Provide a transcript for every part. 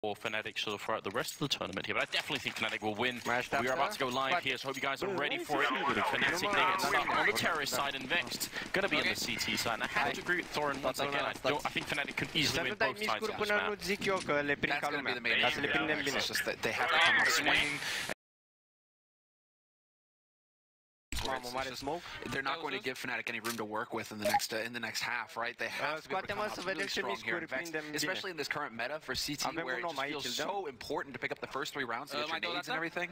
for Fnatic sort of throughout the rest of the tournament here, but I definitely think Fnatic will win. We are about to go live here, so hope you guys are ready for it. Fnatic, they get stuck on the terrorist side, and Vexed gonna be on the CT side. And I have to agree with Thorin once again. I think Fnatic could easily win both sides of this map. That's gonna be the main issue. It's just that they have to come swing. They're not going to give Fnatic any room to work with in the next half, right? They have to be able to come out really strong here in Vexed, especially in this current meta for CT, where it just feels so important to pick up the first 3 rounds to get your nades and everything.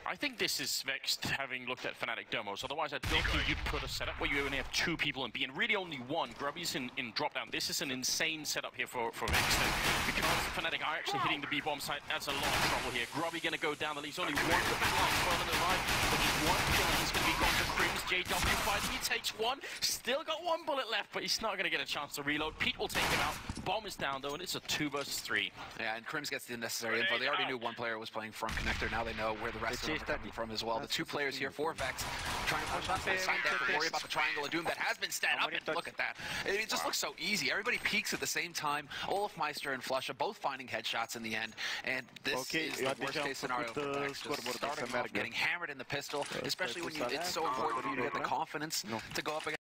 I think this is Vexed having looked at Fnatic demos. Otherwise, I don't think you'd put a setup where you only have 2 people in B, and really only 1. Grubby's in drop down. This is an insane setup here for Vexed. Because Fnatic are actually hitting the B bomb site, that's a lot of trouble here. Grubby gonna go down. There's only 1 further to right, but just 1 kill, and he's gonna be gone to Crims. JW fighting, he takes 1, still got 1 bullet left, but he's not going to get a chance to reload. Pete will take him out. Bomb is down though, and it's a 2 versus 3. Yeah, and Crims gets the necessary info. They already knew 1 player was playing front connector. Now they know where the rest of them are coming from as well. The 2 players here for Vex trying to push on the side. They have to worry about the triangle of doom that has been set up, and look at that. It just looks so easy. Everybody peeks at the same time. Olafmeister and Flusha both finding headshots in the end, and this is the worst case scenario for Vex. Just starting off getting hammered in the pistol, especially when it's so important for you to get the confidence to go up against.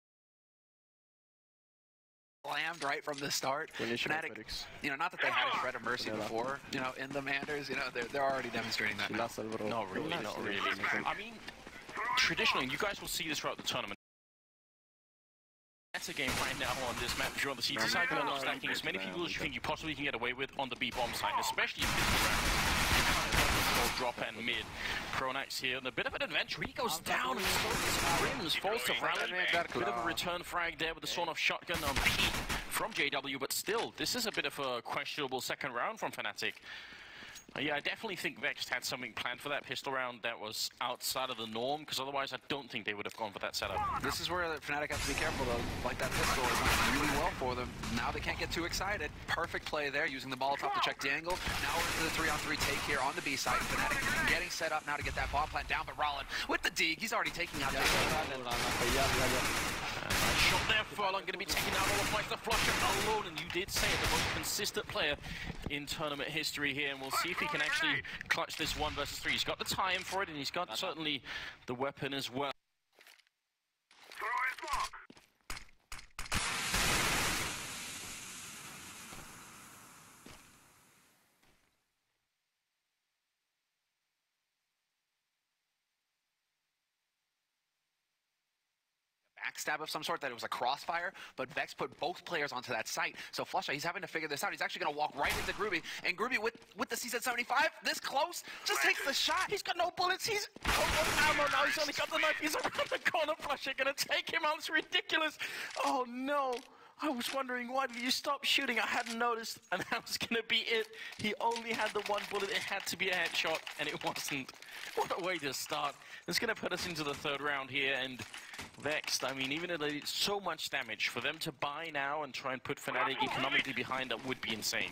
Slammed right from the start. Fnatic, not that they had a shred of mercy before, in the Manders, they're already demonstrating that now. Not really. I mean, traditionally, you guys will see this throughout the tournament. That's a game right now on this map. If you're on the CT side, you're not stacking as many people as you think you possibly can get away with on the B bomb side, especially if it's around. Drop and mid. Pronax here, and a bit of an adventure. He goes down and Crims falls to rally. Bit of a return frag there with the sawn-off shotgun on Pete from JW, but still, this is a bit of a questionable second round from Fnatic. Yeah, I definitely think Vexed had something planned for that pistol round that was outside of the norm, because otherwise I don't think they would have gone for that setup. This is where Fnatic has to be careful though. Like that pistol is not really well for them. Now they can't get too excited. Perfect play there, using the Molotov to check the angle. Now we're into the 3-on-3 take here on the B side. Fnatic getting set up now to get that bomb plant down, but Rollin with the dig, he's already taking out nice shot there, Furlong going to be taking out Olafmeister. Flusha alone, and you did say it, the most consistent player in tournament history here, and we'll see if he can actually clutch this 1 versus 3. He's got the time for it, and he's got certainly the weapon as well. Backstab of some sort, that it was a crossfire, but Vex put both players onto that site. So Flusha, he's having to figure this out. He's actually going to walk right into Groovy, and Groovy with the CZ75, this close, just takes the shot. He's got no bullets. He's ammo now. He's only got the knife. He's around the corner. Flusha going to take him out. It's ridiculous. Oh no. I was wondering, why did you stop shooting? I hadn't noticed, and that was going to be it. He only had the 1 bullet. It had to be a headshot, and it wasn't. What a way to start. It's going to put us into the 3rd round here, and Vexed, I mean, even though they did so much damage, for them to buy now and try and put Fnatic economically behind, that would be insane.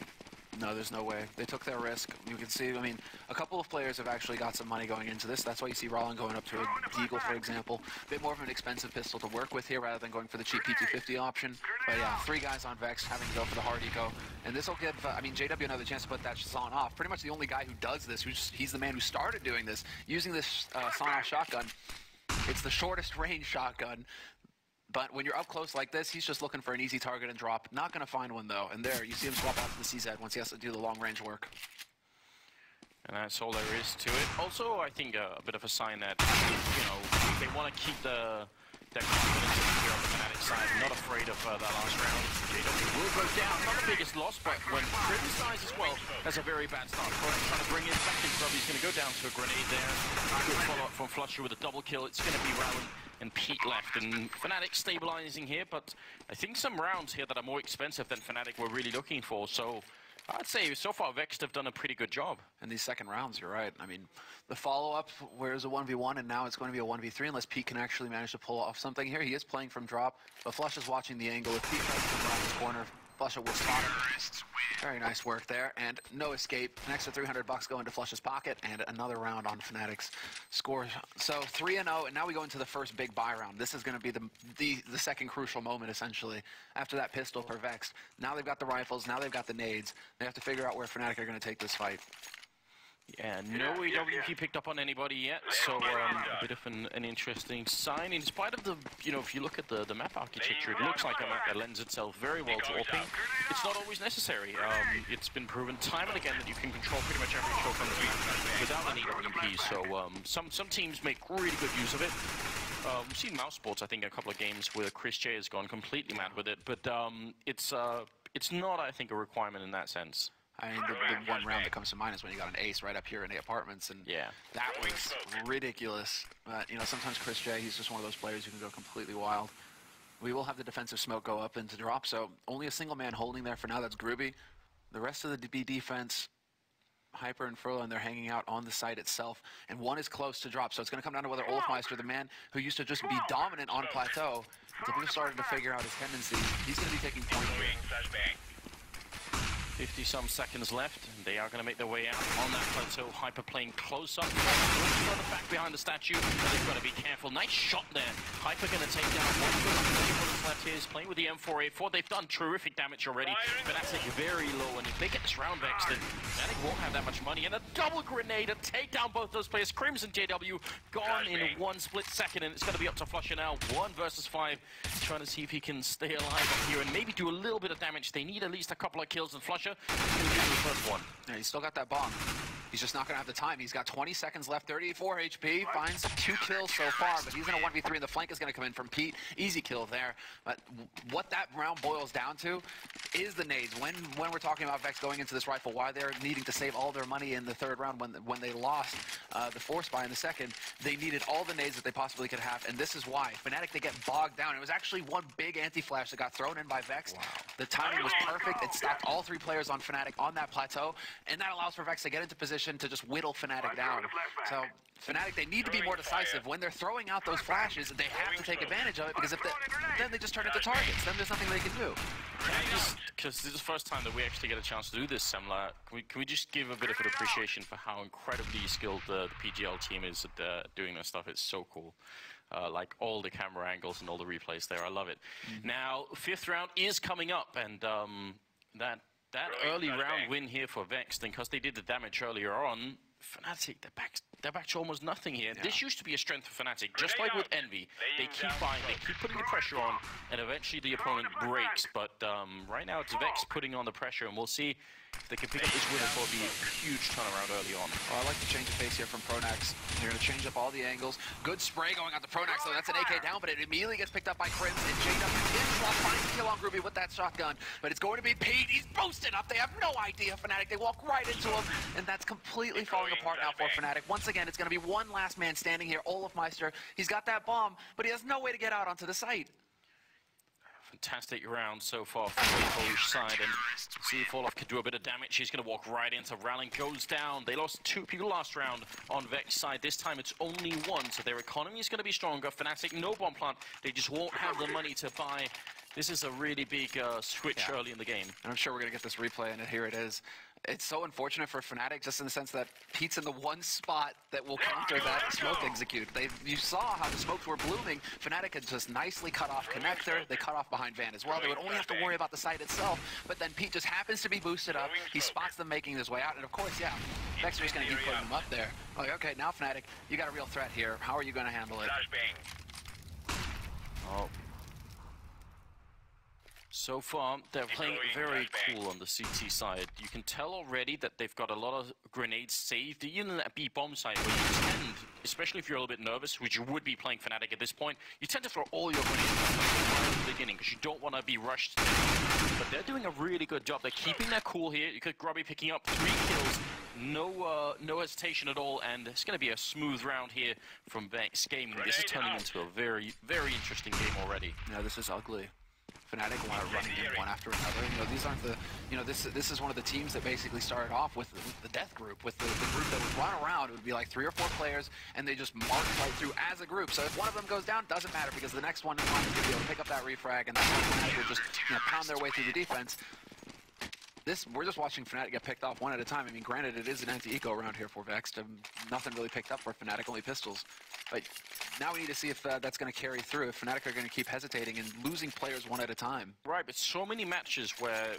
No, there's no way. They took their risk. You can see, I mean, a couple of players have actually got some money going into this. That's why you see Rollin going up to a Deagle, for example. A bit more of an expensive pistol to work with here rather than going for the cheap P250 option. But yeah, 3 guys on Vex having to go for the hard eco. And this will give, I mean, JW another chance to put that sawn off. Pretty much the only guy who does this, he's the man who started doing this, using this sawn off shotgun. It's the shortest range shotgun. But when you're up close like this, he's just looking for an easy target and drop. Not going to find one, though. And there, you see him swap out to the CZ once he has to do the long-range work. And that's all there is to it. Also, I think a bit of a sign that, they want to keep their confidence here on the Fnatic side. Not afraid of that last round. JW will go down. Not the biggest loss, but when Crims dies as well, that's a very bad start. Trying to bring in back in Grubby. He's going to go down to a grenade there. Good follow-up from Flusha with a double kill. It's going to be Rowland and Pete left, and Fnatic stabilizing here, but I think some rounds here that are more expensive than Fnatic were really looking for, so I'd say so far Vexed have done a pretty good job. In these second rounds, you're right. I mean, the follow-up, where it was a 1v1, and now it's going to be a 1v3, unless Pete can actually manage to pull off something here. He is playing from drop, but Flush is watching the angle. If Pete tries to come around this corner, Flusha will spot him. Very nice work there, and no escape. An extra $300 go into Flusha's pocket, and another round on Fnatic's score. So 3-0, and now we go into the first big buy round. This is going to be the second crucial moment, essentially. After that pistol for Vexed, now they've got the rifles, now they've got the nades. They have to figure out where Fnatic are going to take this fight. Yeah, no AWP picked up on anybody yet, so a bit of an interesting sign. In spite of the, if you look at the map architecture, it looks like a map that lends itself very well to AWP. It's not always necessary. It's been proven time and again that you can control pretty much every choke on the field without an AWP, so some teams make really good use of it. We've seen Mouse Sports, I think, a couple of games where Chris J has gone completely mad with it, but it's not, I think, a requirement in that sense. I mean, the one round that comes to mind is when you got an ace right up here in the apartments, and that was ridiculous. But, sometimes Chris J, he's just one of those players who can go completely wild. We will have the defensive smoke go up into drop, so only a single man holding there for now. That's Groovy. The rest of the B defense, Hyper and Furlough, and they're hanging out on the site itself, and one is close to drop, so it's going to come down to whether Olfmeister, the man who used to just be dominant on Plateau, until people started to figure out his tendencies, he's going to be taking points. 50-some seconds left, and they are going to make their way out on that plateau. Hyper playing close up, further back behind the statue, and they've got to be careful. Nice shot there. Hyper going to take down one good left here. He's playing with the M4A4. They've done terrific damage already, but that's very low, and if they get this round vexed, then Fnatic won't have that much money. And a double grenade to take down both those players. Crimson JW gone in one split second, and it's going to be up to Flusha now. 1 versus 5, trying to see if he can stay alive up here and maybe do a little bit of damage. They need at least a couple of kills, and Flusha the first one. Yeah, he's still got that bomb. He's just not going to have the time. He's got 20 seconds left, 34 HP, finds 2 kills so far, but he's in a 1v3, and the flank is going to come in from Pete. Easy kill there. But what that round boils down to is the nades. When we're talking about Vex going into this rifle, why they're needing to save all their money in the third round when they lost the force buy in the second, they needed all the nades that they possibly could have, and this is why. Fnatic, they get bogged down. It was actually one big anti-flash that got thrown in by Vex. Wow. The timing was perfect. It stopped all 3 players on Fnatic on that plateau, and that allows for Vex to get into position to just whittle Fnatic down. So Fnatic, they need to be more decisive. When they're throwing out those flashes, they have to take advantage of it, because then they just turn into targets. Then there's nothing they can do. Because this is the first time that we actually get a chance to do this, Semla. Can we just give a bit of an appreciation for how incredibly skilled the PGL team is at doing this stuff? It's so cool. Like all the camera angles and all the replays there. I love it. Now, 5th round is coming up, and that early round win here for Vexed, and because they did the damage earlier on, Fnatic, they're back to almost nothing here. Yeah. This used to be a strength for Fnatic, just like with Envy. They keep buying, they keep putting the pressure on, and eventually the opponent breaks. But right now it's Vex putting on the pressure, and we'll see if they can pick up this win before it be a huge turnaround early on. Well, I like the change of pace here from Pronax. They're going to change up all the angles. Good spray going out to Pronax, though. That's an AK down, but it immediately gets picked up by Crimson. And JW finds the kill on Groovy with that shotgun, but it's going to be Pete. He's boosted up. They have no idea, Fnatic. They walk right into him, and that's completely falling apart now for Fnatic. Once again, it's going to be one last man standing here, Olofmeister. He's got that bomb, but he has no way to get out onto the site. Fantastic round so far from the Polish side, and see if Olaf can do a bit of damage. He's going to walk right into Ralling, goes down. They lost 2 people last round on Vex side. This time it's only 1, so their economy is going to be stronger. Fnatic, no bomb plant. They just won't have the money to buy. This is a really big switch early in the game. And I'm sure we're going to get this replay, and here it is. It's so unfortunate for Fnatic, just in the sense that Pete's in the one spot that will counter that smoke execute. You saw how the smokes were blooming. Fnatic had just nicely cut off connector. They cut off behind Van as well. They would only have to worry about the site itself, but then Pete just happens to be boosted up. He spots them making his way out, and of course, Vexed is going to keep putting them up there. Like, okay, now Fnatic, you got a real threat here. How are you going to handle it? Oh. So far, they're playing very cool on the CT side. You can tell already that they've got a lot of grenades saved, even at B-bomb side, where you tend, especially if you're a little bit nervous, which you would be playing Fnatic at this point, you tend to throw all your grenades at the beginning, because you don't want to be rushed. But they're doing a really good job. They're keeping their cool here. You could Grubby picking up 3 kills. No hesitation at all, and it's going to be a smooth round here from Vexed Gaming. This is turning into a very, very interesting game already. Yeah, this is ugly. Fnatic want to run in one after another. You know, these aren't the, you know, this is one of the teams that basically started off with the death group, with the group that would run around. It would be like 3 or 4 players, and they just march right through as a group. So if one of them goes down, doesn't matter, because the next one in line is going to be able to pick up that refrag, and Fnatic would just, you know, pound their way through the defense. We're just watching Fnatic get picked off one at a time. I mean, granted, it is an anti-eco round here for Vexed. Nothing really picked up for Fnatic, only pistols. But now we need to see if that's going to carry through, if Fnatic are going to keep hesitating and losing players one at a time. Right, but so many matches where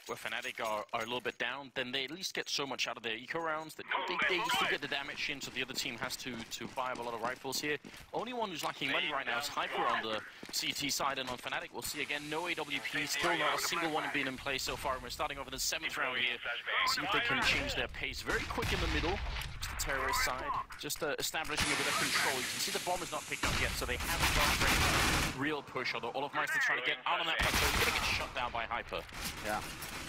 Fnatic are a little bit down, then they at least get so much out of their eco rounds that they just get the damage in, so the other team has to buy up a lot of rifles here. Only one who's lacking money right now is Hyper on the CT side, and on Fnatic we'll see again no AWP, still not a single one being in play so far, and we're starting off in the 7th round here. See if they can change their pace very quick in the middle. Just the terrorist side, just establishing a bit of control. You can see the bomb is not picked up yet, so they haven't gone for a real push, although Olofmeister trying to get out on that plateau. He's going to get shut down by Hyper. Yeah,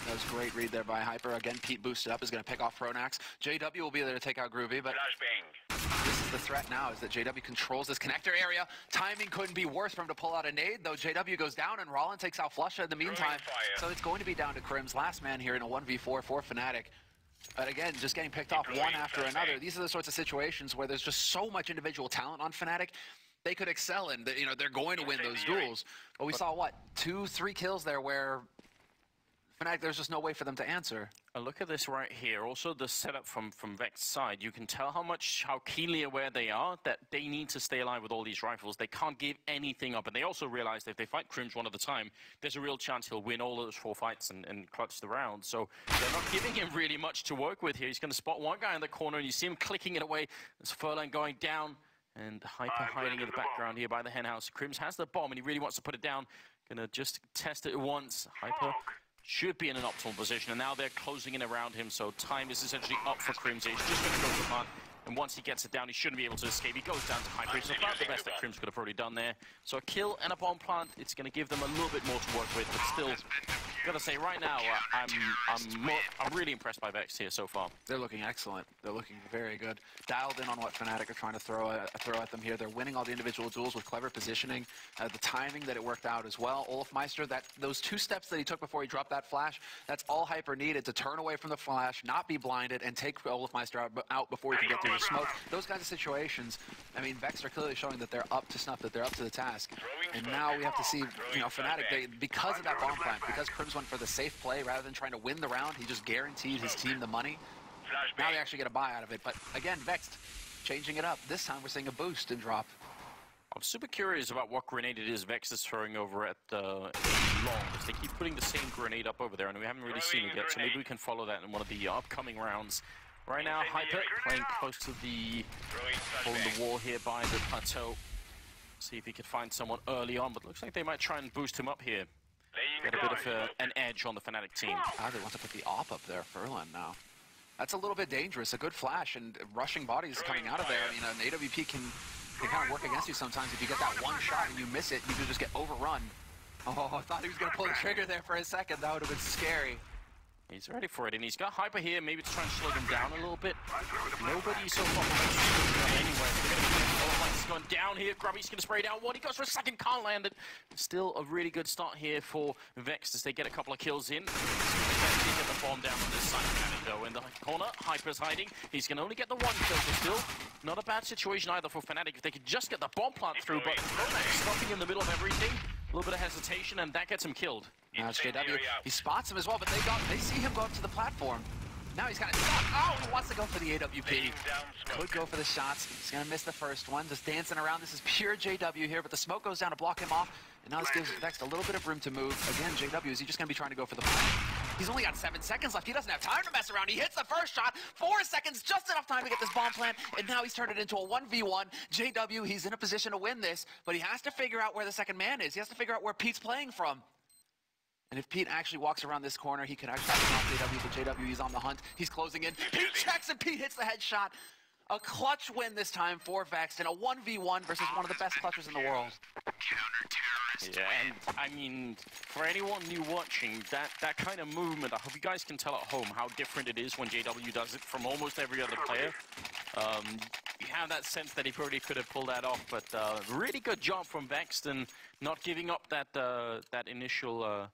that was a great read there by Hyper. Again, Pete boosted up, is going to pick off Pronax. JW will be there to take out Groovy, but this is the threat now, is that JW controls this connector area. Timing couldn't be worse for him to pull out a nade, though JW goes down and Rollin takes out Flusha in the meantime. So it's going to be down to Crim's last man here in a 1v4 for Fnatic. But again, just getting picked off one after another. These are the sorts of situations where there's just so much individual talent on Fnatic. They could excel in, you know, they're going to win those duels. But we saw, what, 2-3 kills there where Fnatic, there's just no way for them to answer. Look at this right here. Also, the setup from Vex's side. You can tell how keenly aware they are that they need to stay alive with all these rifles. They can't give anything up. And they also realize that if they fight Crims one at a time, there's a real chance he'll win all those 4 fights and clutch the round. So they're not giving him really much to work with here. He's going to spot one guy in the corner, and you see him clicking it away. There's Furlan going down, and Hyper hiding in the background here by the henhouse. Crims has the bomb, and he really wants to put it down. Gonna just test it once. Hyper should be in an optimal position, and now they're closing in around him, so time is essentially up for Crims. He's just going to go to the plant, and once he gets it down, he shouldn't be able to escape. He goes down to Hyper. It's about the best that Crims could have already done there. So a kill and a bomb plant, it's going to give them a little bit more to work with, but still, gotta say, right now, I'm really impressed by Vex here so far. They're looking excellent. They're looking very good. Dialed in on what Fnatic are trying to throw at them here. They're winning all the individual duels with clever positioning. The timing that it worked out as well. Olofmeister, those 2 steps that he took before he dropped that flash, that's all Hyper needed to turn away from the flash, not be blinded, and take Olofmeister out before he could get through the smoke. Those kinds of situations, I mean, Vex are clearly showing that they're up to snuff, that they're up to the task. And now we have to see, you know, Fnatic, because of that bomb plant, because Crims went for the safe play rather than trying to win the round, he just guaranteed his team the money. Now they actually get a buy out of it. But again, Vexed changing it up. This time we're seeing a boost and drop. I'm super curious about what grenade it is Vex is throwing over at long, because they keep putting the same grenade up over there, and we haven't really seen it yet, so maybe we can follow that in one of the upcoming rounds. Right now, Hyper playing close to the wall here by the plateau. See if he can find someone early on, but looks like they might try and boost him up here. Get a bit of an edge on the Fnatic team. They want to put the AWP up there, Furlan now. That's a little bit dangerous. A good flash and rushing bodies coming out of there. I mean, an AWP can kind of work against you sometimes. If you get that one shot and you miss it, you can just get overrun. Oh, I thought he was going to pull the trigger there for a second. That would have been scary. He's ready for it, and he's got Hyper here, maybe to try and slow them down a little bit. Nobody so far anyway. He's going down here. Grubby's going to spray down one. He goes for a second, can't land it. Still a really good start here for Vex as they get a couple of kills in. Get the bomb down on this side of Fnatic, though. In the corner, Hyper's hiding. He's going to only get the one kill, but still not a bad situation either for Fnatic. If they could just get the bomb plant through, but stopping in the middle of everything. A little bit of hesitation, and that gets him killed. Now it's JW. He spots him as well, but they see him go up to the platform. Now he's got it stuck. Oh, he wants to go for the AWP. Could go for the shots. He's going to miss the first one. Just dancing around. This is pure JW here, but the smoke goes down to block him off. And now this gives Vex a little bit of room to move. Again, JW, is he just going to be trying to go for the point? He's only got 7 seconds left. He doesn't have time to mess around. He hits the first shot. 4 seconds, just enough time to get this bomb plant. And now he's turned it into a 1v1. JW, he's in a position to win this, but he has to figure out where the second man is. He has to figure out where Pete's playing from. And if Pete actually walks around this corner, he could actually knock JW, but JW, he's on the hunt. He's closing in. Pete checks, and Pete hits the headshot. A clutch win this time for Vexed in a 1v1 versus one of the best clutchers in the world. Yeah, and I mean, for anyone new watching, that kind of movement, I hope you guys can tell at home how different it is when JW does it from almost every other player. You have that sense that he probably could have pulled that off, but really good job from Vexed and not giving up that initial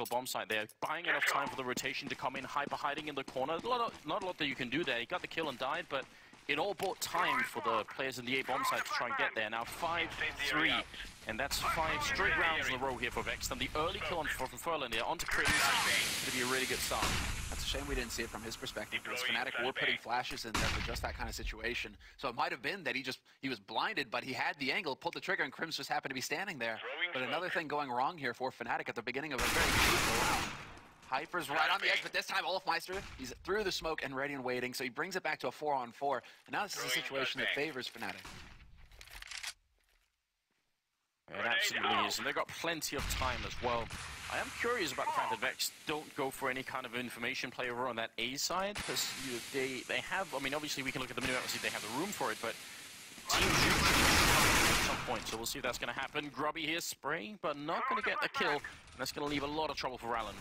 bomb site there, buying enough time for the rotation to come in, hyper hiding in the corner. Not a lot that you can do there. He got the kill and died, but it all bought time for the players in the A bomb site to try and get there. Now 5-3, and that's 5 straight rounds in a row here for Vexed. And the early kill on Furlan here onto Crims is going to be a really good start. That's a shame we didn't see it from his perspective, because Fnatic were putting flashes in there for just that kind of situation. So it might have been that he was blinded, but he had the angle, pulled the trigger, and Crims just happened to be standing there. But another thing going wrong here for Fnatic at the beginning of a very crucial round. Hyper's right on the edge, but this time Olofmeister, he's through the smoke and ready and waiting, so he brings it back to a 4-on-4. And now this is a situation that favors Fnatic. It absolutely is, and they've got plenty of time as well. I am curious about the fact that Vex don't go for any kind of information play over on that A side, because they have, I mean, obviously we can look at the minimap and see they have the room for it, but teams usually at some point, so we'll see if that's going to happen. Grubby here spraying, but not going to get the kill, and that's going to leave a lot of trouble for Rallen.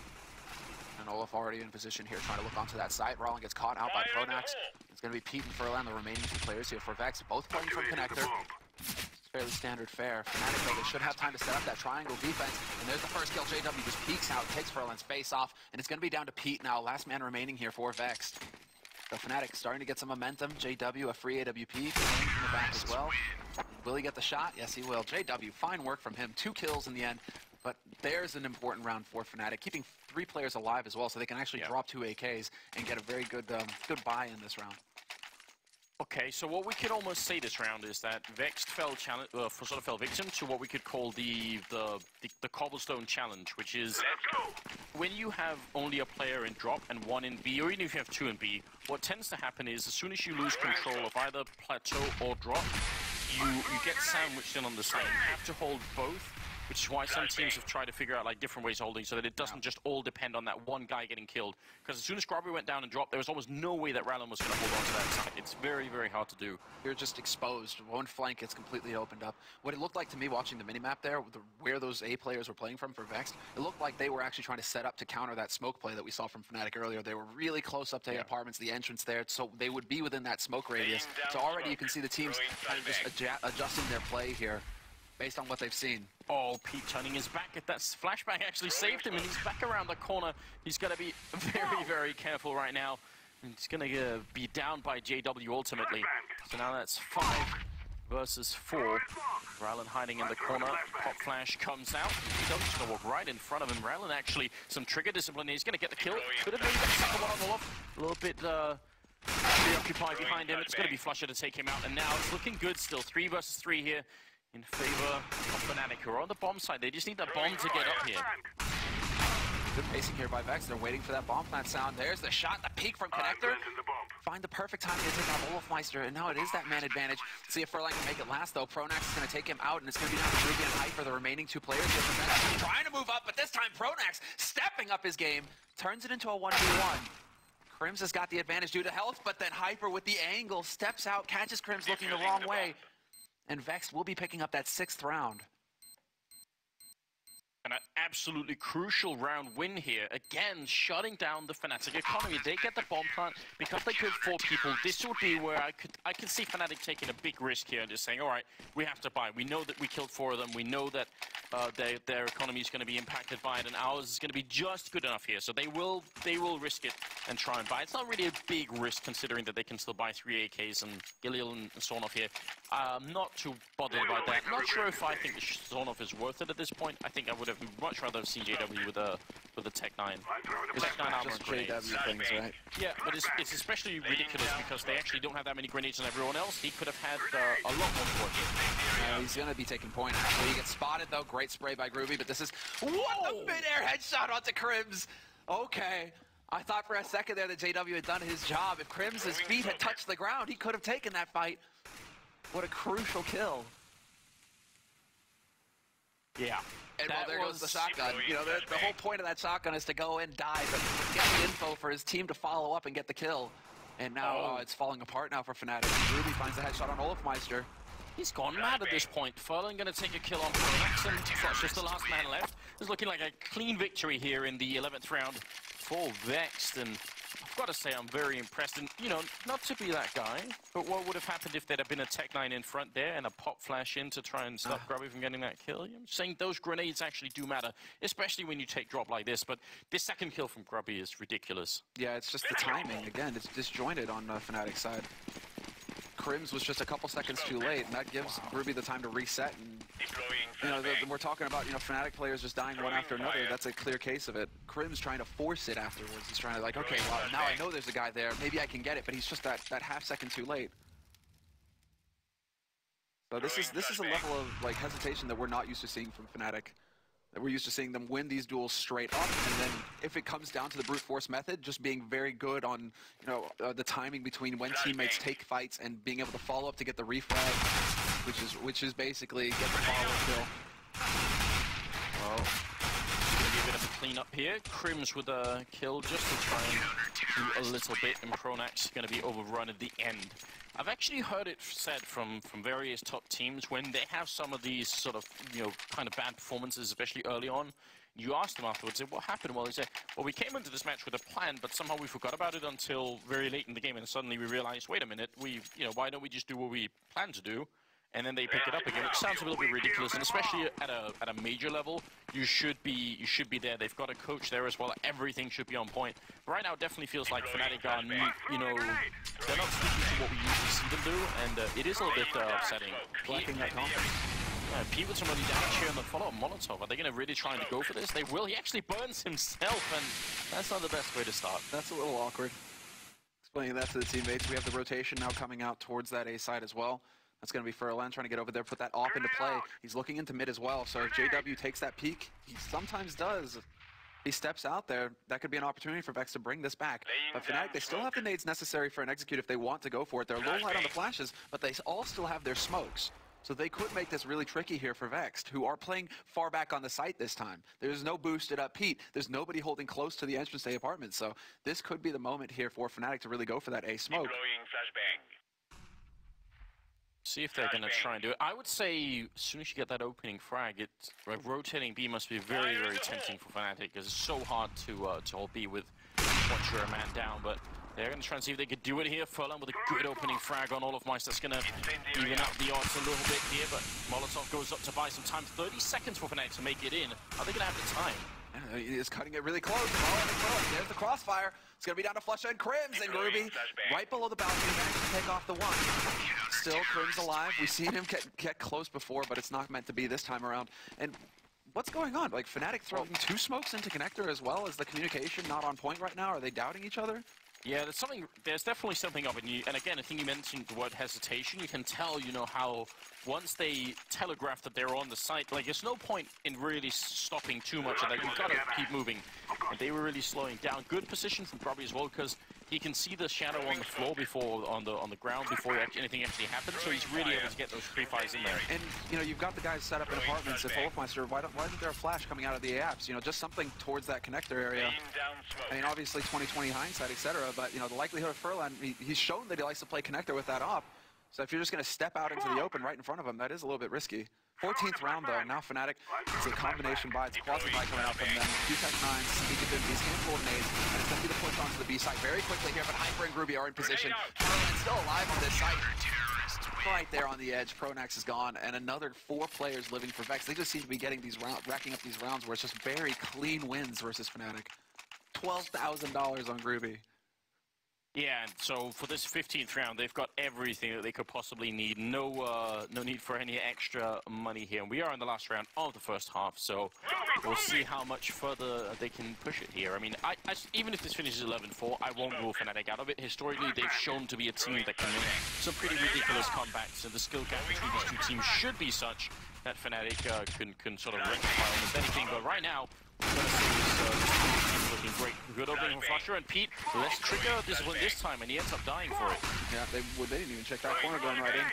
And Olaf already in position here, trying to look onto that side. Rallen gets caught out by Pronax. It's going to be Pete and Furlan, the remaining 2 players here for Vex, both playing from Connector. It's fairly standard fare. Fnatic, though, they should have time to set up that triangle defense. And there's the first kill. JW just peeks out, takes Furlan's face off, and it's going to be down to Pete now, last man remaining here for Vex. So Fnatic starting to get some momentum. JW, a free AWP, playing from the back as well. Will he get the shot? Yes, he will. JW, fine work from him. 2 kills in the end. But there's an important round for Fnatic, keeping 3 players alive as well, so they can actually drop 2 AKs and get a very good buy in this round. Okay, so what we could almost say this round is that Vexed fell victim to what we could call the cobblestone challenge, which is when you have only a player in drop and 1 in B, or even if you have 2 in B, what tends to happen is as soon as you lose control of either plateau or drop, you get sandwiched in on the side. You have to hold both, which is why some teams have tried to figure out like different ways of holding so that it doesn't just all depend on that one guy getting killed. Because as soon as Grubby went down and dropped, there was almost no way that Rallen was going to hold on to that side. It's very, very hard to do. You're just exposed. One flank gets completely opened up. What it looked like to me watching the minimap there, where those A players were playing from for Vexed, it looked like they were actually trying to set up to counter that smoke play that we saw from Fnatic earlier. They were really close up to the apartments, the entrance there, so they would be within that smoke radius. So already you can see the teams kind of just adjusting their play here based on what they've seen. Oh, Pete turning his back at that flashbang actually saved him, and he's back around the corner. He's got to be very, very careful right now. And he's going to be down by JW ultimately. So now that's 5 versus 4. Rallen hiding in the corner. Pop flash comes out. He's just going to walk right in front of him. Rallen actually some trigger discipline. He's going to get the kill. Could have maybe got the second one on the loft. A little bit preoccupied behind him. It's going to be Flusher to take him out. And now it's looking good still. 3 versus 3 here in favor of Fnatic, who are on the bomb side. They just need that bomb to get up here. Good pacing here by Vex. They're waiting for that bomb plant sound. There's the shot, the peek from Connector. Find the perfect time to take out Olofmeister, and now it is that man advantage. See if Furlan can make it last, though. Pronax is going to take him out, and it's going to be down to Ruby and Hype for the remaining 2 players. Trying to move up, but this time Pronax stepping up his game, turns it into a 1v1. Crims has got the advantage due to health, but then Hyper with the angle steps out, catches Crims looking the wrong way. And Vex will be picking up that 6th round. And an absolutely crucial round win here. Again, shutting down the Fnatic economy. They get the bomb plant because they killed 4 people. This would be where I could see Fnatic taking a big risk here and just saying, all right, we have to buy. We know that we killed 4 of them. We know that their economy is going to be impacted by it, and ours is going to be just good enough here. So they will risk it and try and buy. It's not really a big risk considering that they can still buy 3 AKs and Galil and Zornov here. I'm not too bothered about that. I'm not sure if I think Zornov is worth it at this point. I think I would have much rather have seen JW with a Tech 9. Tech 9 armor and grenades. JW things, right? Yeah, but it's especially ridiculous because they actually don't have that many grenades on everyone else. He could have had a lot more fortune. He's going to be taking point. Actually, he gets spotted, though. Great spray by Groovy, but this is... What the mid-air headshot onto Crims! Okay. I thought for a second there that JW had done his job. If Crims' feet had touched the ground, he could have taken that fight. What a crucial kill. Yeah. And well, there goes the shotgun. You know, the whole point of that shotgun is to go in, die, but get the info for his team to follow up and get the kill. And now it's falling apart now for Fnatic. Ruby finds the headshot on Olofmeister. He's gone mad at this point. Furlan going to take a kill on Pronax, and Flush is the last man left. It's looking like a clean victory here in the 11th round for Vexed, and got to say I'm very impressed. And, you know, not to be that guy, but what would have happened if there'd have been a Tech-9 in front there and a pop flash in to try and stop Grubby from getting that kill? I'm saying those grenades actually do matter, especially when you take drop like this. But this second kill from Grubby is ridiculous. Yeah, it's just the timing. Again, it's disjointed on Fnatic's side. Crims was just a couple seconds too late, and that gives Ruby the time to reset. And you know, we're talking about, you know, Fnatic players just dying one after another. That's a clear case of it. Crims trying to force it afterwards. He's trying to like, okay, well, now I know there's a guy there. Maybe I can get it, but he's just that half second too late. So this is a level of like hesitation that we're not used to seeing from Fnatic. That we're used to seeing them win these duels straight up, and then if it comes down to the brute force method, just being very good on, you know, the timing between when teammates take fights and being able to follow up to get the refrag, which is basically get the follow kill. Well, gonna be a bit of a cleanup here. Crims with a kill just to try and do a little bit, and Pronax gonna be overrun at the end. I've actually heard it said from various top teams when they have some of these sort of, you know, kind of bad performances, especially early on, you ask them afterwards, what happened? Well, they say, well, we came into this match with a plan, but somehow we forgot about it until very late in the game, and suddenly we realized, wait a minute, you know, why don't we just do what we planned to do? And then they pick it up again, which sounds a little bit ridiculous, and especially at a major level, you should be there. They've got a coach there as well. Everything should be on point. But right now, it definitely feels like Fnatic are, you know, they're not sticking to what we usually see them do, and it is a little bit upsetting. Lacking that confidence. Yeah, Pete with some early damage here in the follow-up Molotov. Are they going to really try and go for this? They will. He actually burns himself, and that's not the best way to start. That's a little awkward. Explaining that to the teammates. We have the rotation now coming out towards that A side as well. That's going to be Furlan trying to get over there, put that op into play. He's looking into mid as well, so if JW takes that peek, he sometimes does. He steps out there, that could be an opportunity for Vex to bring this back. But Fnatic, they still have the nades necessary for an execute if they want to go for it. They're low light on the flashes, but they all still have their smokes. So they could make this really tricky here for Vexed, who are playing far back on the site this time. There's no boosted up Pete. There's nobody holding close to the entrance to the apartment. So this could be the moment here for Fnatic to really go for that A smoke. See if they're going to try and do it. I would say as soon as you get that opening frag, rotating B must be very, very tempting for Fnatic because it's so hard to hold B with once you're a man down. But they're going to try and see if they could do it here. Furlan with a good opening frag on all of Mice. That's going to even out the odds a little bit here. But Molotov goes up to buy some time. 30 seconds for Fnatic to make it in. Are they going to have the time? He's cutting it really close. There's the crossfire. It's going to be down to Flusha and Crims, and Ruby right below the balcony, managed to take off the one. Still, Crims alive. We've seen him get close before, but it's not meant to be this time around. And what's going on? Like, Fnatic throwing two smokes into connector as well? Is the communication not on point right now? Are they doubting each other? Yeah, there's definitely something up, and again, I think you mentioned the word hesitation. You can tell, you know, how once they telegraph that they're on the site, like, there's no point in really stopping too much of that. You've got to keep moving. And they were really slowing down. Good position from Grubby as well, because he can see the shadow on the floor before, on the ground before anything actually happens, so he's really able to get those free fires in there. And, you know, you've got the guys set up in apartments. If Wolfmeister, why isn't there a flash coming out of the apps? You know, just something towards that connector area. I mean, obviously 20/20 hindsight, etc. But, you know, the likelihood of Furlan, he's shown that he likes to play connector with that op. So if you're just going to step out into the open right in front of him, that is a little bit risky. 14th round, though. Now Fnatic, it's a combination buy. It's a quasi-buy coming out from them. Two Tech-9s, these handful of nades, and it's going to be the push onto the B side very quickly here, but Hyper and Groovy are in position. Furlan's still alive on this site. Right there on the edge. Pronax is gone, and another 4 players living for Vex. They just seem to be getting these racking up these rounds where it's just very clean wins versus Fnatic. $12,000 on Groovy. Yeah, and so for this 15th round, they've got everything that they could possibly need. No need for any extra money here. And we are in the last round of the first half, so we'll see how much further they can push it here. I mean, even if this finishes 11-4, I won't rule Fnatic out of it. Historically, they've shown to be a team that can make some pretty ridiculous comebacks, and the skill gap between these two teams should be such that Fnatic can sort of rectify almost anything. But right now, we're going to see this looking great. Good opening from Flusha, and Pete, less trigger this time, and he ends up dying for it. Yeah, they didn't even check that corner going right in.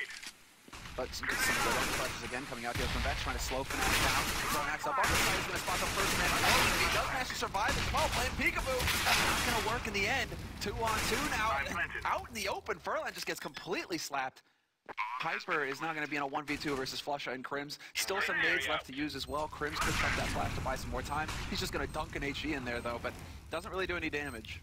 But some good flashes again coming out here from Vex, trying to slow Fnatic down. Pronax up on the side, he's going to spot the first man. Oh, he does manage to survive as well, playing peekaboo. That's not going to work in the end. 2-on-2 now. Out in the open, Furlan just gets completely slapped. Hyper is not going to be in a 1v2 versus Flusha and Crims. Still some nades left to use as well. Crims could check that flash to buy some more time. He's just going to dunk an HE in there, though, but doesn't really do any damage.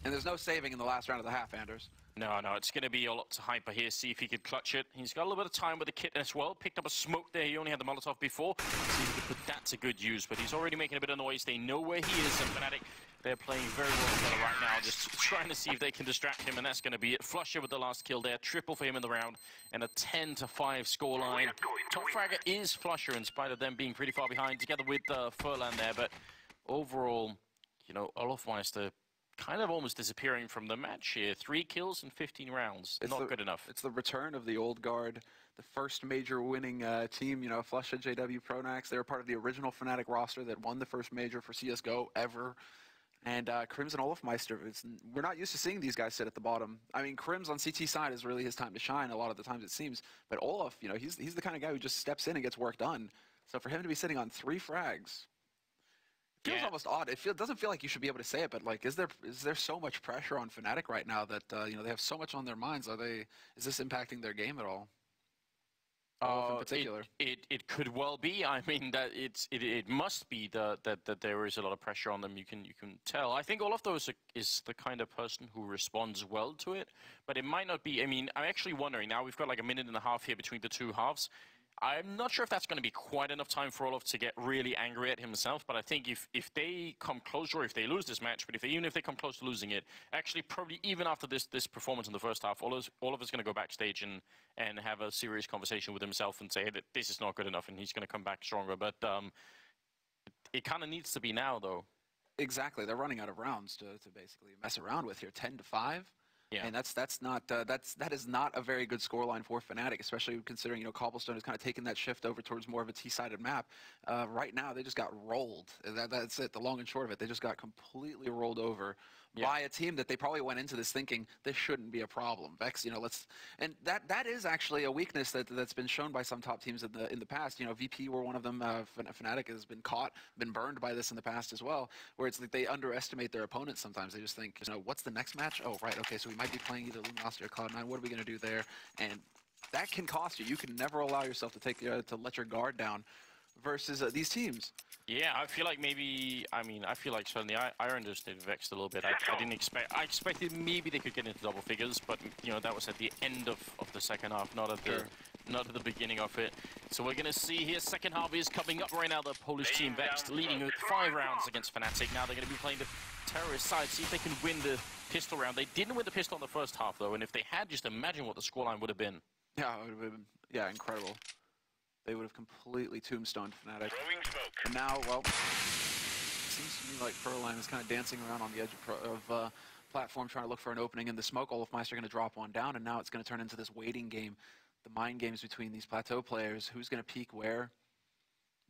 And there's no saving in the last round of the half, Anders. No, it's going to be a lot to Hyper here, see if he could clutch it. He's got a little bit of time with the kit as well. Picked up a smoke there. He only had the Molotov before. See if he could put that to good use, but he's already making a bit of noise. They know where he is, and Fnatic, they're playing very well together right now, just trying to see if they can distract him, and that's going to be it. Flusher with the last kill there. Triple for him in the round, and a 10-5 scoreline. Top fragger is Flusher, in spite of them being pretty far behind, together with Furlan there, but overall, you know, Olofmeister kind of almost disappearing from the match here. 3 kills in 15 rounds. Not good enough. It's the return of the old guard, the first major winning team. You know, Flusha, JW, Pronax, they were part of the original Fnatic roster that won the first major for CSGO ever. And Crims and Olofmeister, we're not used to seeing these guys sit at the bottom. I mean, Crims on CT side is really his time to shine a lot of the times, it seems. But Olof, you know, he's the kind of guy who just steps in and gets work done. So for him to be sitting on 3 frags, feels almost odd. It doesn't feel like you should be able to say it, but like, is there so much pressure on Fnatic right now that you know, they have so much on their minds? Is this impacting their game at all? In particular, it could well be. I mean, that it must be that there is a lot of pressure on them. You can tell. I think all of those is the kind of person who responds well to it, but it might not be. I mean, I'm actually wondering now. We've got like a minute and a half here between the 2 halves. I'm not sure if that's going to be quite enough time for Olof to get really angry at himself, but I think if they come close, or if they lose this match, but even if they come close to losing it, actually probably even after this performance in the first half, Olof is going to go backstage and have a serious conversation with himself and say that this is not good enough, and he's going to come back stronger. But it kind of needs to be now, though. Exactly. They're running out of rounds to basically mess around with here. 10-5. Yeah. And that is not a very good scoreline for Fnatic, especially considering, you know, Cobblestone has kind of taken that shift over towards more of a T-sided map. Right now, they just got rolled. That's it. The long and short of it, they just got completely rolled over by a team that they probably went into this thinking this shouldn't be a problem. Vex, you know, and that is actually a weakness that's been shown by some top teams in the past. You know, VP were one of them. Fnatic has been burned by this in the past as well, where it's like they underestimate their opponents sometimes. They just think, you know, what's the next match? Oh, right, okay, so we might be playing either Luminosity or Cloud9. What are we going to do there? And that can cost you. You can never allow yourself to let your guard down versus these teams. Yeah, I feel like maybe, I feel like certainly I underestimated Vexed a little bit. I expected maybe they could get into double figures, but, you know, that was at the end of the second half, not at the beginning of it. So we're going to see here, second half is coming up right now. The Polish team Vexed leading with 5 rounds against Fnatic. Now they're going to be playing the terrorist side, see if they can win the pistol round. They didn't win the pistol in the first half, though, and if they had, just imagine what the scoreline would have been. Yeah, it would have been, incredible. They would have completely tombstoned Fnatic. And now, well, it seems to me like Furlan is kind of dancing around on the edge of platform, trying to look for an opening in the smoke. Olofmeister going to drop one down, and now it's going to turn into this waiting game, the mind games between these plateau players. Who's going to peek where?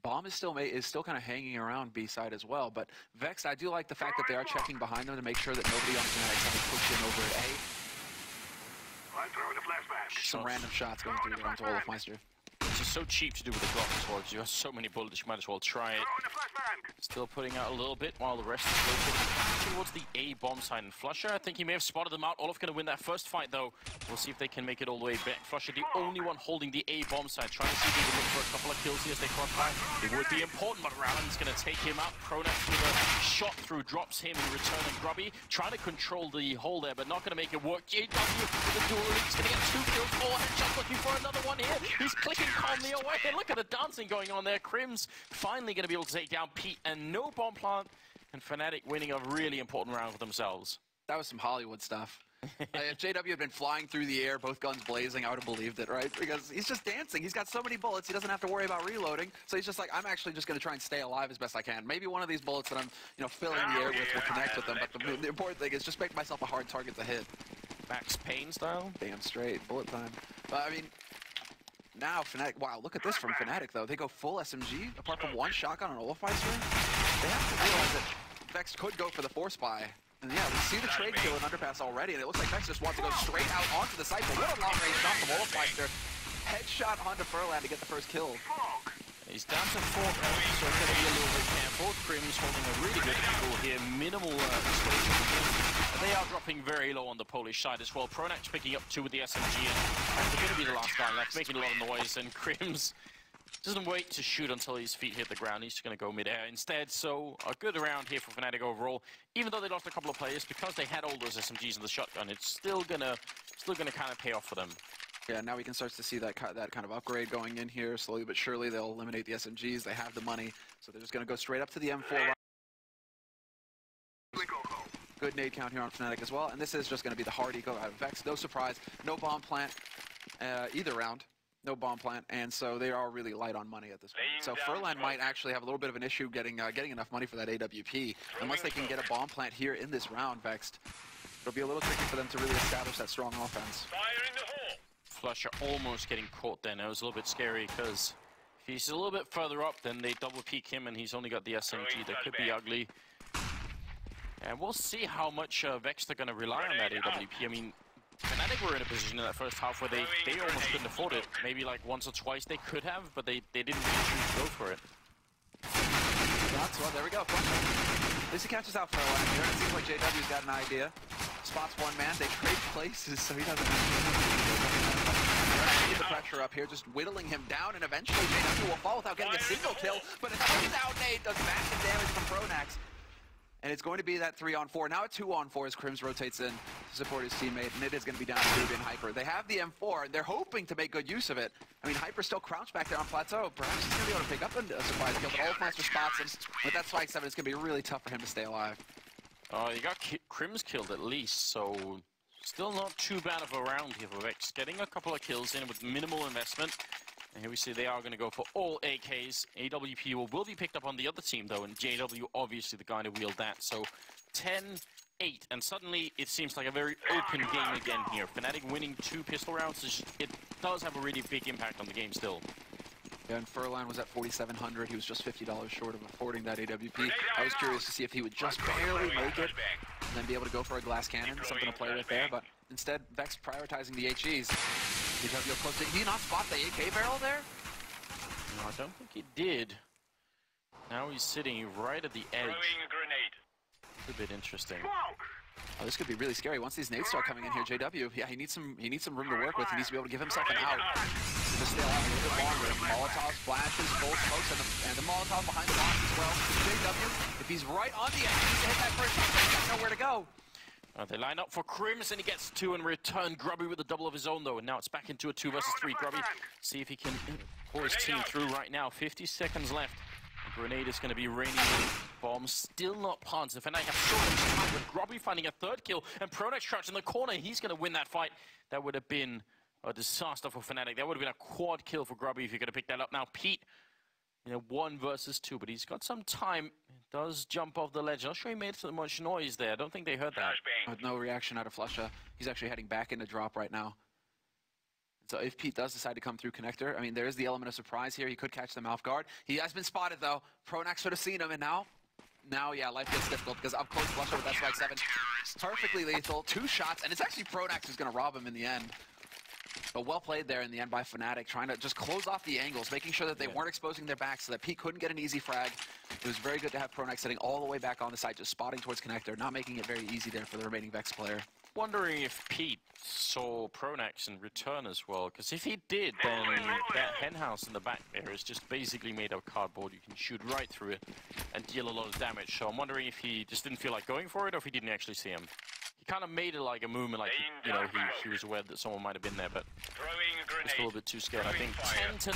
Bomb is still kind of hanging around B side as well, but Vex, I do like the fact that they are checking behind them to make sure that nobody on Fnatic is going to push in over at A. Some random shots going through there onto Olofmeister. It's just so cheap to do with the Glock as well, because you have so many bullets, you might as well try it. Still putting out a little bit while the rest is going towards the A bomb side. And Flusher, I think he may have spotted them out. Olof going to win that first fight, though. We'll see if they can make it all the way back. Flusher, the only one holding the A bomb side, trying to see if they can look for a couple of kills here as they cross by. It would be important, but Rallen's going to take him out. Pronax with a shot through, drops him in return, and Grubby trying to control the hole there, but not going to make it work. JW with the dual leaks, going to get 2 kills, 4 headshots, looking for another one here. He's clicking calmly away. Look at the dancing going on there. Crims finally going to be able to take down Pete, and no bomb plant, and Fnatic winning a really important round for themselves. That was some Hollywood stuff. If JW had been flying through the air, both guns blazing, I would have believed it, right? Because he's just dancing. He's got so many bullets, he doesn't have to worry about reloading. So he's just like, I'm actually just going to try and stay alive as best I can. Maybe one of these bullets that I'm, you know, filling the air with will connect with them. But the important thing is just make myself a hard target to hit. Max Payne style? Damn straight. Bullet time. But, I mean, now Fnatic, wow, look at this from Fnatic, though. They go full SMG, apart from one shotgun on Olofmeister. They have to realize that Vex could go for the force buy. And yeah, we see the trade kill in Underpass already, and it looks like Vex just wants to go straight out onto the site. But what a long-range shot from Olofmeister. Headshot onto Furlan to get the first kill. He's down to 4 health, so he's going to be a little bit careful. Crims holding a really good angle here. Minimal exposure. They are dropping very low on the Polish side as well. Pronax picking up 2 with the SMG, and they're going to be the last guy left, making a lot of noise. And Crims Doesn't wait to shoot until his feet hit the ground. He's just going to go mid-air instead. So a good round here for Fnatic overall. Even though they lost a couple of players, because they had all those SMGs and the shotgun, it's still gonna kind of pay off for them. Yeah, now we can start to see that kind of upgrade going in here. Slowly but surely, they'll eliminate the SMGs. They have the money, so they're just going to go straight up to the M4. Good nade count here on Fnatic as well, and this is just going to be the hard eco out of Vex. No surprise, no bomb plant either round. No bomb plant, and so they are really light on money at this point. So Furlan might actually have a little bit of an issue getting enough money for that AWP, unless they can get a bomb plant here in this round, Vexed. It'll be a little tricky for them to really establish that strong offense. Fire in the hole. Flusher almost getting caught then. It was a little bit scary, because if he's a little bit further up, then they double peek him, and he's only got the SMG. That could be ugly. And we'll see how much Vexed are going to rely on that AWP. I mean, Fnatic were in a position in that first half where they almost couldn't afford it. Maybe like once or twice they could have, but they didn't really choose to go for it. Shots, well, there we go. At least he catches out for a while here. It seems like JW's got an idea. Spots one man, they trade places, so he doesn't get the pressure up here, just whittling him down, and eventually JW will fall without getting a single kill, but a down nade does massive damage from Pronax. And it's going to be that 3-on-4. Now a 2-on-4 as Crims rotates in to support his teammate, and it is going to be down to Ruby and Hyper. They have the M4, and they're hoping to make good use of it. I mean, Hyper's still crouched back there on Plateau. Perhaps he's going to be able to pick up a surprise kill, but Olofmeister spots him. With that Spike 7, it's going to be really tough for him to stay alive. You got Crims killed at least, so still not too bad of a round here for Vex. Getting a couple of kills in with minimal investment. And here we see they are going to go for all AKs. AWP will be picked up on the other team, though, and JW obviously the guy to wield that. So 10-8, and suddenly it seems like a very open game again here. Fnatic winning 2 pistol rounds, it does have a really big impact on the game still. Yeah, and Furlan was at 4,700. He was just $50 short of affording that AWP. I was curious to see if he would just barely make it and then be able to go for a glass cannon, something to play with there, but instead, Vex prioritizing the HEs. Did he not spot the AK barrel there? No, I don't think he did. Now he's sitting right at the edge. It's a bit interesting. Oh, this could be really scary. Once these nades start coming in here, JW, yeah, he needs some room to work with. He needs to be able to give himself an out. To stay out a little bit longer. Molotovs, flashes, full smokes, and the Molotov behind the box as well. JW, if he's right on the edge, he needs to hit that first shot. He doesn't know where to go. They line up for Crims, and he gets 2 in return. Grubby with a double of his own, though, and now it's back into a 2 versus 3. Grubby, see if he can pull his team through right now. 50 seconds left. The grenade is going to be raining in. Bomb still not planted. And I have so much time with Grubby finding a 3rd kill, and Pronax crouched in the corner. He's going to win that fight. That would have been a disaster for Fnatic. That would have been a quad kill for Grubby if he could have picked that up. Now, Pete, 1 versus 2, but he's got some time. Does jump off the ledge. Not sure he made so much noise there. I don't think they heard that. With no reaction out of Flusha. He's actually heading back into drop right now. So if Pete does decide to come through connector, I mean, there is the element of surprise here. He could catch them off guard. He has been spotted, though. Pronax should have seen him, and now, yeah, life gets difficult because up close Flusha with that Spike 7. Perfectly lethal. 2 shots, and it's actually Pronax who's going to rob him in the end. But well played there in the end by Fnatic, trying to just close off the angles, making sure that they weren't exposing their backs so that Pete couldn't get an easy frag. It was very good to have Pronax sitting all the way back on the side, just spotting towards connector, not making it very easy there for the remaining Vex player. Wondering if Pete saw Pronax in return as well, because if he did, then that henhouse in the back there is just basically made of cardboard. You can shoot right through it and deal a lot of damage. So I'm wondering if he just didn't feel like going for it, or if he didn't actually see him. He kind of made it like a movement, like he was aware that someone might have been there, but just a little bit too scared. I think 10-9,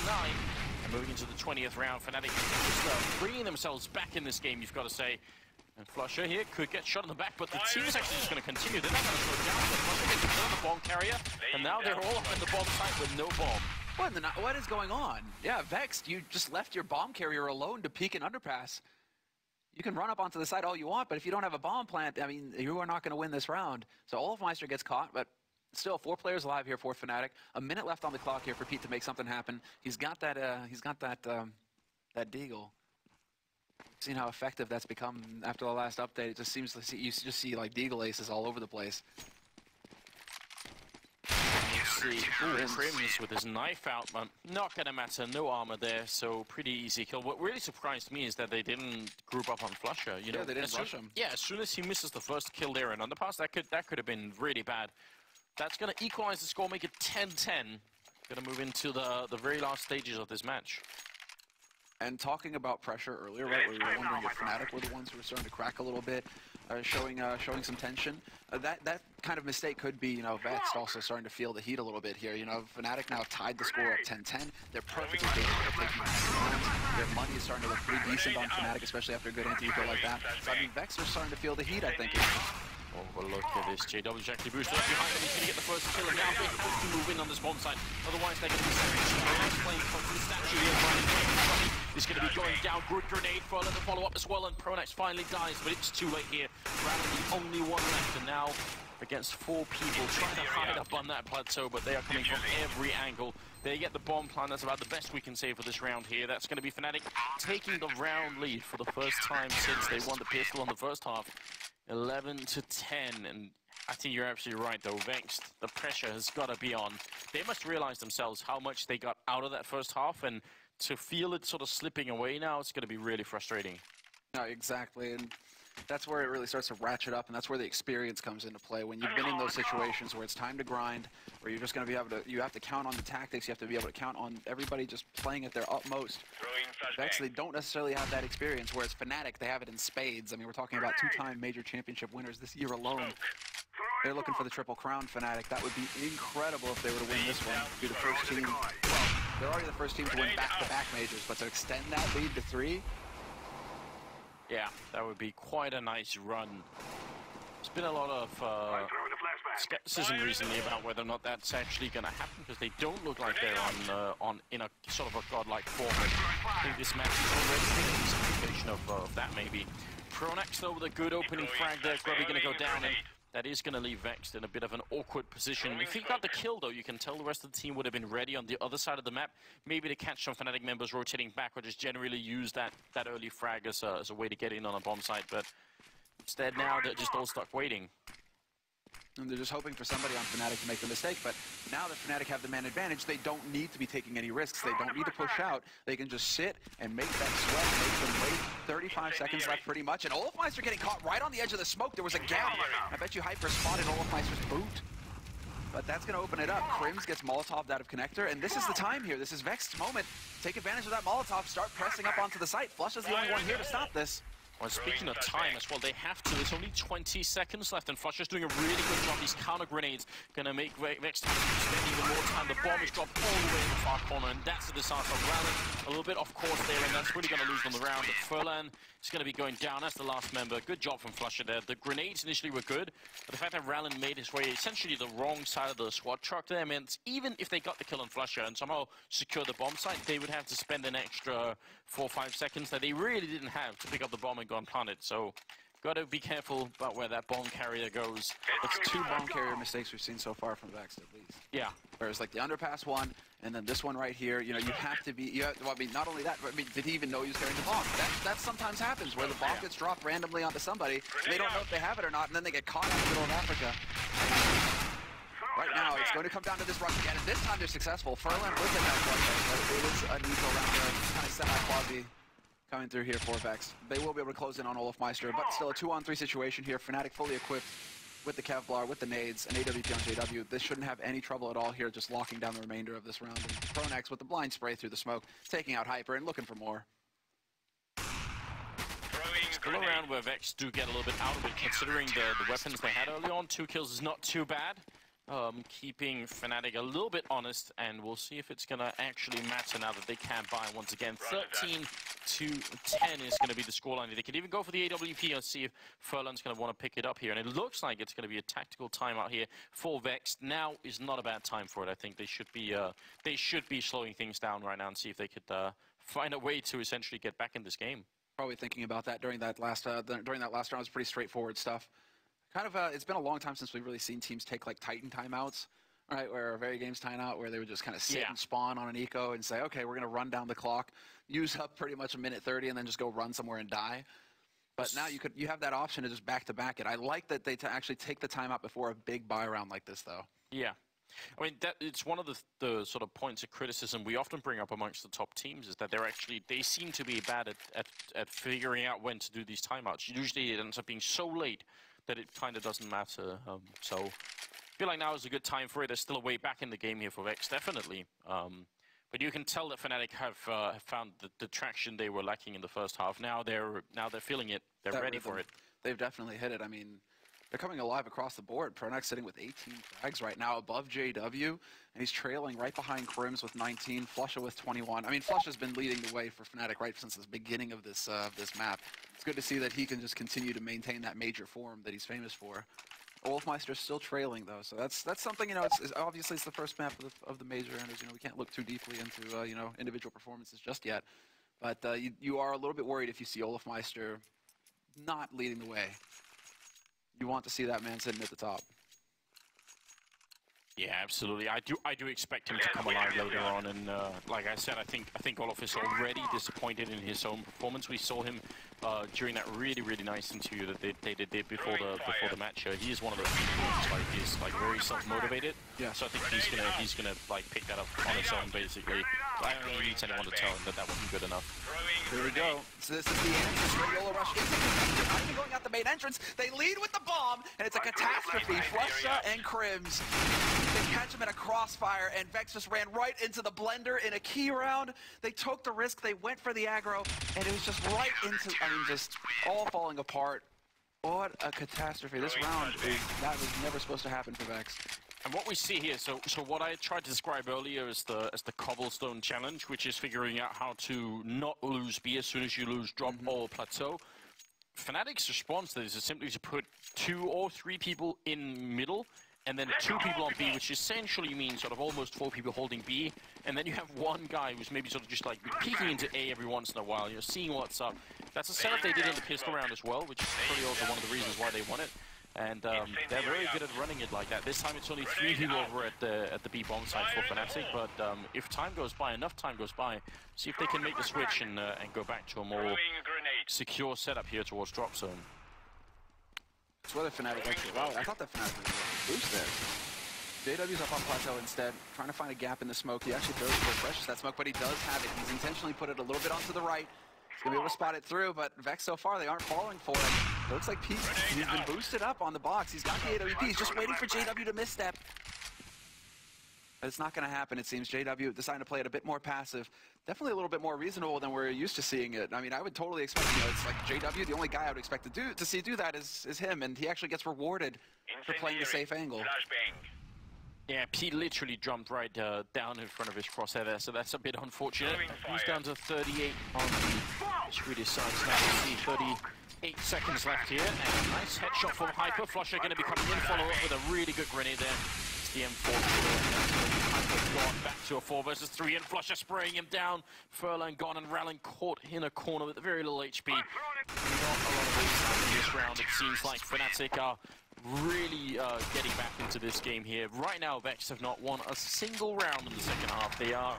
and moving into the 20th round, Fnatic just bringing themselves back in this game, you've got to say. And Flusher here could get shot in the back, but the team is actually just going to continue. They're not going to slow down. But Flusher gets killed on the bomb carrier, and now they're all up in the bomb site with no bomb. What is going on? Yeah, Vexed, you just left your bomb carrier alone to peek an underpass. You can run up onto the side all you want, but if you don't have a bomb plant, I mean, you are not going to win this round. So Olofmeister gets caught, but still 4 players alive here for Fnatic. A minute left on the clock here for Pete to make something happen. He's got that deagle. Seen how effective that's become after the last update. It just seems to see, you just see like deagle aces all over the place. See, Crims with his knife out, but not gonna matter. No armor there, so pretty easy kill. What really surprised me is that they didn't group up on Flusher. You know, they didn't rush him. Yeah, as soon as he misses the first kill there in underpass, that could have been really bad. That's gonna equalize the score, make it 10-10. Gonna move into the very last stages of this match. And talking about pressure earlier, right, where we were wondering if Fnatic were the ones who were starting to crack a little bit, showing some tension. That kind of mistake could be, Vexed also starting to feel the heat a little bit here. Fnatic now tied the score at 10-10. They're perfectly capable of taking rounds. Their money is starting to look pretty decent on Fnatic, especially after a good anti-eco like that. So, I mean, Vexed are starting to feel the heat, I think. Oh, look at this. JW's actually boosted up behind him. He's going to get the first kill, and now they have to move in on this bomb side. Otherwise, they're going to be savage. Playing from the statue here. He's going to be going down. Good grenade for a little follow-up as well, and Pronax finally dies, but it's too late here. Rally the only one left, and now against 4 people trying to hide up on that plateau, but they are coming from every angle. They get the bomb plan. That's about the best we can say for this round here. That's going to be Fnatic taking the round lead for the first time since they won the pistol in the first half. 11-10, and I think you're absolutely right, though. Vexed, the pressure has got to be on. They must realize themselves how much they got out of that first half, and to feel it sort of slipping away now, it's going to be really frustrating. No, exactly, and that's where it really starts to ratchet up, and that's where the experience comes into play. When you've been in those situations where it's time to grind, where you're just going to be able to, you have to count on the tactics, you have to be able to count on everybody just playing at their utmost. Vex, they don't necessarily have that experience, whereas Fnatic, they have it in spades. I mean, we're talking about 2-time major championship winners this year alone. They're looking for the Triple Crown, Fnatic. That would be incredible if they were to win this one. Be the first team. Well, they're already the first team to win back-to-back majors, but to extend that lead to 3. Yeah, that would be quite a nice run. There's been a lot of skepticism recently about whether or not that's actually going to happen, because they don't look like they're in a sort of a godlike form. I think this match is already an indication of that, maybe. Pronax, though, with a good opening frag there, probably going to go down, and that is going to leave Vexed in a bit of an awkward position. If he got the kill, though, you can tell the rest of the team would have been ready on the other side of the map, maybe to catch some Fnatic members rotating back, or just generally use that early frag as a way to get in on a bomb site. But instead now they're just all stuck waiting. And they're just hoping for somebody on Fnatic to make the mistake, but now that Fnatic have the man advantage, they don't need to be taking any risks. They don't need to push out. They can just sit and make that sweat, make them wait. 35 seconds left pretty much, and Olofmeister getting caught right on the edge of the smoke. There was a gap. I bet you Hyper spotted Olofmeister's boot. But that's going to open it up. Crims gets Molotov'd out of connector, and this is the time here. This is Vexed's moment. Take advantage of that Molotov, start pressing up onto the site. Flush is the only one here to stop this. Well, speaking of time as well, they have to. There's only 20 seconds left, and Flusher's doing a really good job. These counter grenades going to make Vexed have to spend even more time. The bomb is dropped all the way in the far corner, and that's the disaster. Rallen a little bit off course there, and that's really going to lose them the round. But Furlan is going to be going down. That's the last member. Good job from Flusher there. The grenades initially were good, but the fact that Rallen made his way essentially the wrong side of the squad truck there meant even if they got the kill on Flusher and somehow secure the bomb site, they would have to spend an extra 4 or 5 seconds that they really didn't have to pick up the bomb and go and plant it. So got to be careful about where that bomb carrier goes. It's 2 bomb carrier mistakes we've seen so far from Vexed, at least. Yeah. Whereas like the underpass one, and then this one right here, you have to be, well, I mean, not only that, but I mean, did he even know he was carrying the bomb? That sometimes happens, where the bomb gets dropped randomly onto somebody, they don't know if they have it or not, and then they get caught in the middle of Africa. Right now, it's going to come down to this rush again, and this time they're successful. Furlan with it now, but it is a neutral round there, kind of semi-quasi coming through here for Vex. They will be able to close in on Olofmeister, but still a 2-on-3 situation here. Fnatic fully equipped with the Kevlar, with the nades, and AWP on JW. This shouldn't have any trouble at all here, just locking down the remainder of this round. And Pronax with the blind spray through the smoke, taking out Hyper and looking for more. Still a round where Vex do get a little bit out of it, considering the weapons they had early on. 2 kills is not too bad. Keeping Fnatic a little bit honest, and we'll see if it's going to actually matter now that they can't buy once again. 13-10 is going to be the scoreline. They could even go for the AWP and see if Furlan's going to want to pick it up here. And it looks like it's going to be a tactical timeout here for Vex. Now is not a bad time for it. I think they should be slowing things down right now and see if they could find a way to essentially get back in this game. Probably thinking about that during that last round. It was pretty straightforward stuff. Kind of, it's been a long time since we've really seen teams take like Titan timeouts, right? Where a very game's timeout, where they would just kind of sit and spawn on an eco and say, okay, we're going to run down the clock, use up pretty much a minute 30, and then just go run somewhere and die. But now you have that option to just back-to-back it. I like that they actually take the timeout before a big buy round like this, though. Yeah. I mean, it's one of the sort of points of criticism we often bring up amongst the top teams, is that they seem to be bad at figuring out when to do these timeouts. Usually it ends up being so late that it kind of doesn't matter. So I feel like now is a good time for it. There's still a way back in the game here for Vex, definitely. But you can tell that Fnatic have found the traction they were lacking in the first half. Now they're feeling it. They're That ready rhythm, for it. They've definitely hit it. I mean, they're coming alive across the board. Pronax sitting with 18 frags right now above JW, and he's trailing right behind Crims with 19, Flusha with 21. I mean, Flusha's been leading the way for Fnatic right since the beginning of this this map. It's good to see that he can just continue to maintain that major form that he's famous for. Wolfmeister's still trailing though, so that's something, you know, it's obviously it's the first map of the major, and you know, we can't look too deeply into you know, individual performances just yet. But you are a little bit worried if you see Wolfmeister not leading the way. You want to see that man sitting at the top. Yeah, absolutely. I do expect him to come alive later on, and like I said, I think Olof is already disappointed in his own performance. We saw him during that really nice interview that they did before the match. He is one of those people he's like very self-motivated. Yeah. So I think he's gonna like pick that up on his own basically. I don't think he needs anyone to tell him that wasn't good enough. Here we go. So this is the entrance. Radiola rush into the not even going out the main entrance. They lead with the bomb, and it's a catastrophe. Flusha and Crims. They catch him in a crossfire, and Vex just ran right into the blender in a key round. They took the risk. They went for the aggro, and it was just right into, I mean, just all falling apart. What a catastrophe. This round, that was never supposed to happen for Vex. And what we see here, so what I tried to describe earlier is the cobblestone challenge, which is figuring out how to not lose B as soon as you lose drop or plateau. Fnatic's response to this is simply to put 2 or 3 people in middle, and then 2 people on B, which essentially means sort of almost 4 people holding B, and then you have 1 guy who's maybe sort of just like peeking into A every once in a while, you know, seeing what's up. That's a setup they did in the pistol round as well, which is probably also one of the reasons why they won it. And they're very good at running it like that. This time it's only 3 people over at the B bomb side for Fnatic, but if time goes by, enough time goes by, see if they can make the switch and go back to a more secure setup here towards drop zone. That's whether Fnatic actually, wow, I thought that Fnatic was a boost there. JW's up on plateau instead, trying to find a gap in the smoke. He actually throws for precious that smoke, but he does have it. He's intentionally put it a little bit onto the right. He's gonna be able to spot it through, but Vex so far, they aren't falling for it. It looks like Pete, he's been boosted up on the box. He's got the AWP, he's just waiting for JW to misstep. But it's not gonna happen, it seems. JW deciding to play it a bit more passive. Definitely a little bit more reasonable than we're used to seeing it. I mean, I would totally expect, you know, it's like JW, the only guy I would expect to see do that is him, and he actually gets rewarded for playing the safe angle. Yeah, Pete literally jumped right down in front of his crosshair there, so that's a bit unfortunate. He's down to 38 on the Swedish side. So now we see 38 seconds left here, and a nice headshot from Hyper. Flusha going to be coming in, follow up with a really good grenade there. It's the M4. Hyper's gone back to a 4 versus 3, and Flusha spraying him down. Furlan gone, and Rallen caught in a corner with very little HP. Not a lot of waste in this round. It seems like Fnatic are really getting back into this game here. Right now, Vex have not won a single round in the second half. They are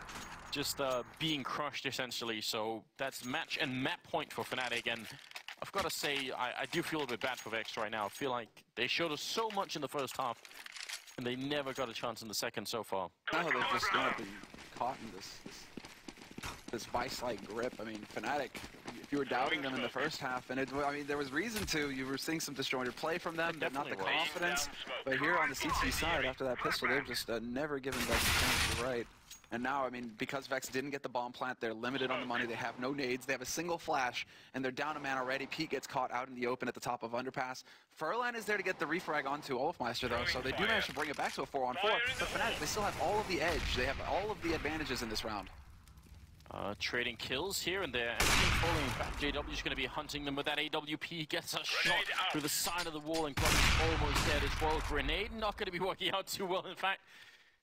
just being crushed, essentially. So that's match and map point for Fnatic. And I've got to say, I do feel a bit bad for Vex right now. I feel like they showed us so much in the first half, and they never got a chance in the second so far. No, they've just not been caught in this vice-like grip. I mean, Fnatic, if you were doubting them in the first half, and I mean, there was reason to. You were seeing some disjointed play from them, but not the confidence. But here on the CT side, after that pistol, they've just never given Vex a chance to right. And now, I mean, because Vex didn't get the bomb plant, they're limited on the money. They have no nades. They have a single flash, and they're down a man already. Pete gets caught out in the open at the top of Underpass. Furlan is there to get the refrag onto Wolfmeister, though, so they do manage to bring it back to a 4-on-4. But Fnatic, they still have all of the edge. They have all of the advantages in this round. Trading kills here and there, and falling back. JW's going to be hunting them with that AWP. Gets a shot through the side of the wall, and Cluj almost dead as well. Grenade not going to be working out too well, in fact.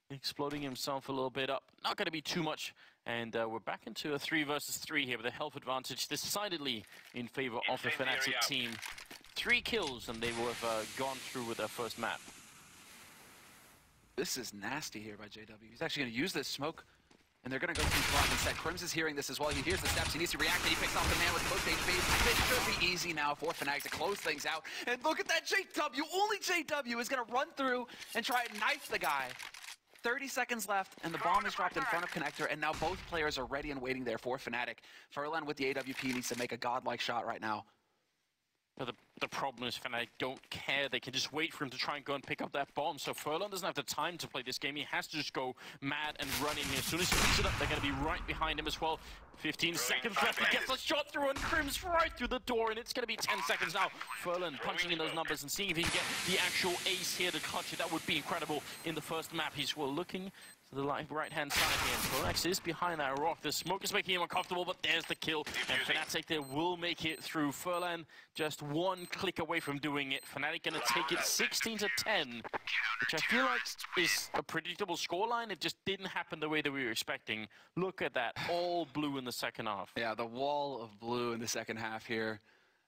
Exploding himself a little bit up. Not going to be too much. And we're back into a 3 versus 3 here with a health advantage decidedly in favor of the Fnatic team. 3 kills, and they will have gone through with their first map. This is nasty here by JW. He's actually going to use this smoke, and they're going to go too far instead. Crims is hearing this as well. He hears the steps. He needs to react, and he picks off the man with close HP. It should be easy now for Fnatic to close things out. And look at that JW. Only JW is going to run through and try and knife the guy. 30 seconds left, and the bomb is dropped in front of Connector, and now both players are ready and waiting there for Fnatic. Furlan with the AWP needs to make a godlike shot right now. But the problem is Fnatic don't care. They can just wait for him to try and go and pick up that bomb. So Furlan doesn't have the time to play this game. He has to just go mad and run in here. As soon as he picks it up, they're going to be right behind him as well. 15 seconds left. He gets a shot through and Crim's right through the door, and it's going to be 10 seconds now. Furlan punching in those numbers and seeing if he can get the actual ace here to clutch it. That would be incredible in the first map. He's looking to the right-hand side here. Phoenix is behind that rock. The smoke is making him uncomfortable, but there's the kill. And Fnatic there will make it through. Furlan just one click away from doing it. Fnatic going to take it 16-10, which I feel like is a predictable scoreline. It just didn't happen the way that we were expecting. Look at that, all blue in the second half. Yeah, the wall of blue in the second half here.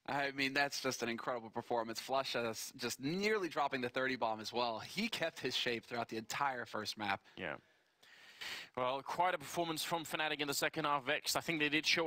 I mean, that's just an incredible performance. Flusha just nearly dropping the 30 bomb as well. He kept his shape throughout the entire first map. Yeah. Well, quite a performance from Fnatic in the second half, Vexed. I think they did show us